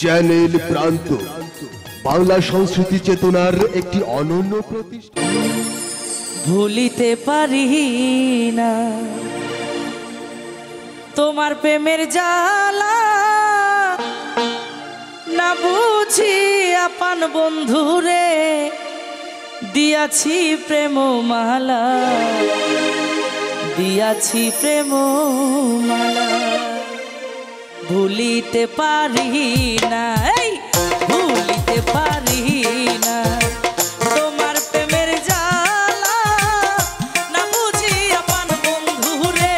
Channel প্রান্ত বাংলা সংস্কৃতি চেতনার একটি অনন্য প্রতিষ্ঠান। ভুলিতে পারি না তোমার প্রেমের জ্বালা, না বুঝি আপন বন্ধুরে দিয়াছি প্রেম মালা, দিয়াছি প্রেম মালা। ভুলিতে পারি না, ভুলিতে পারি না তোমার প্রেমের জ্বালা, না বুঝি আপন বন্ধুরে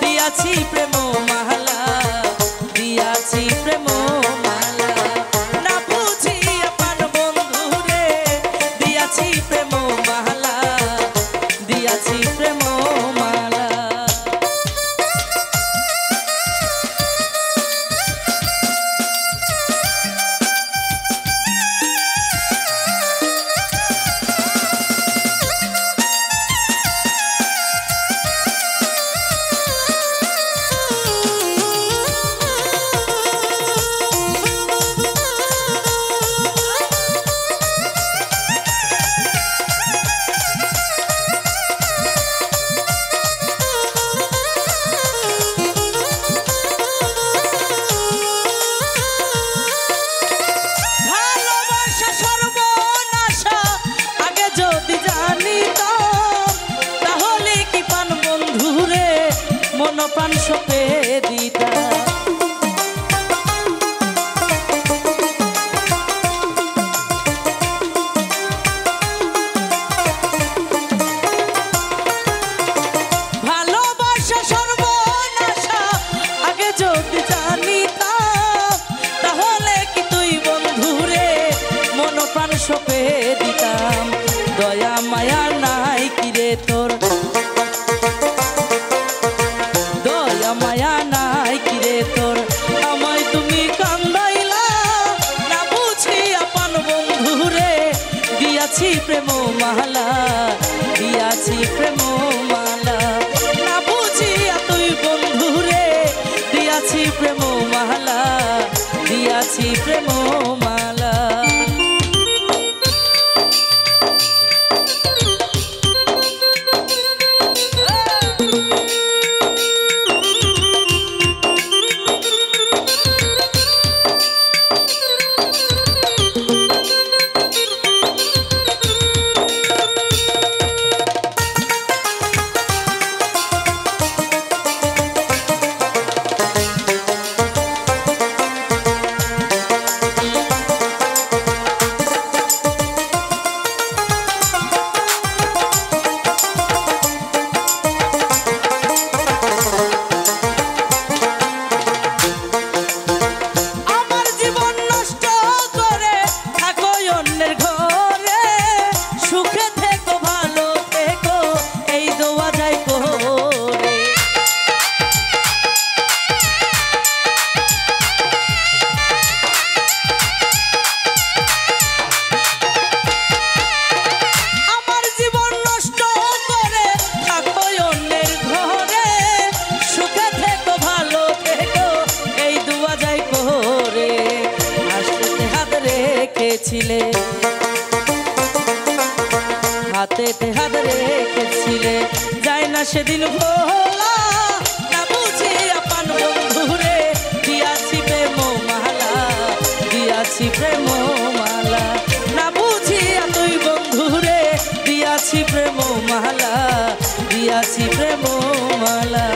দিয়াছি প্রেম মালা, দিয়াছি প্রেম মালা। না বুঝি আপন বন্ধুরে দিয়াছি প্রেম মালা, দিয়াছি প্রেম মালা। প্রাণ সপে দিতা ভালোবাসা সর্বনাশা আগে যদি জানিতাম, তাহলে কি তুই বন্ধুরে মন প্রাণ সপে দিতাম। দয়া মায়া নাই কিরে তোর, মায়া নাই কিরে তোর, আমায় তুমি কান্দাইলা, না বুঝি আপন বন্ধুরে দিয়াছি প্রেম মালা, দিয়াছি প্রেম মালা। না বুঝি তুই বন্ধুরে দিয়াছি প্রেম মালা, দিয়াছি প্রেম মালা। হাতে হাত রেখেছিলে যায় না সেদিন ভোলা, না বুঝি আপন বন্ধুরে দিয়াছি প্রেম মালা, দিয়াছি প্রেম মালা। না বুঝি তুই বন্ধুরে দিয়াছি প্রেম মালা, দিয়াছি প্রেম মালা।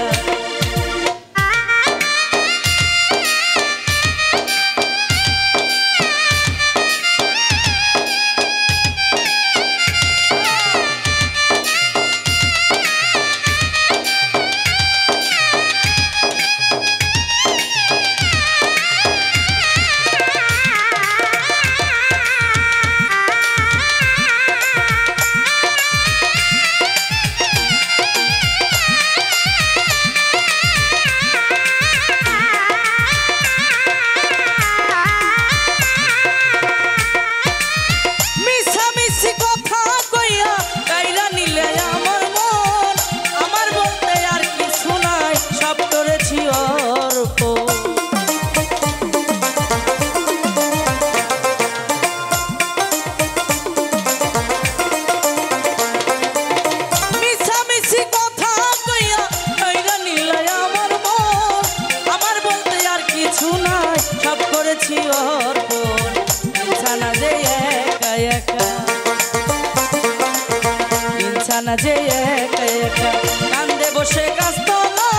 যে একা একা কান্দে বসে গাছতলা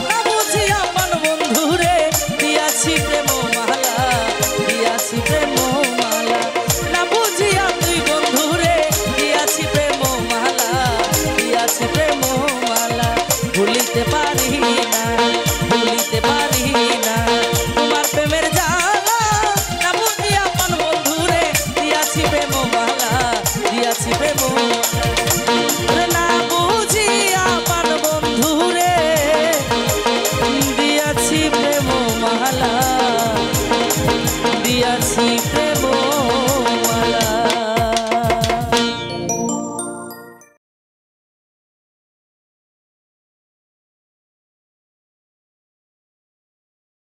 না বুঝি আপন বন্ধুরে দিয়াছি প্রেম মালা দিয়াছি প্রেম মালা না বুঝিয়া তুই বন্ধুরে দিয়াছি প্রেম মালা দিয়াছি প্রেম মালা ভুলিতে পারি না ভুলিতে পারি না তোমার প্রেমের জ্বালা না বুঝি আপন বন্ধুরে দিয়াছি প্রেম মালা দিয়াছি প্রেম না বুঝি আপন বন্ধুরে দিয়াছি প্রেম মালা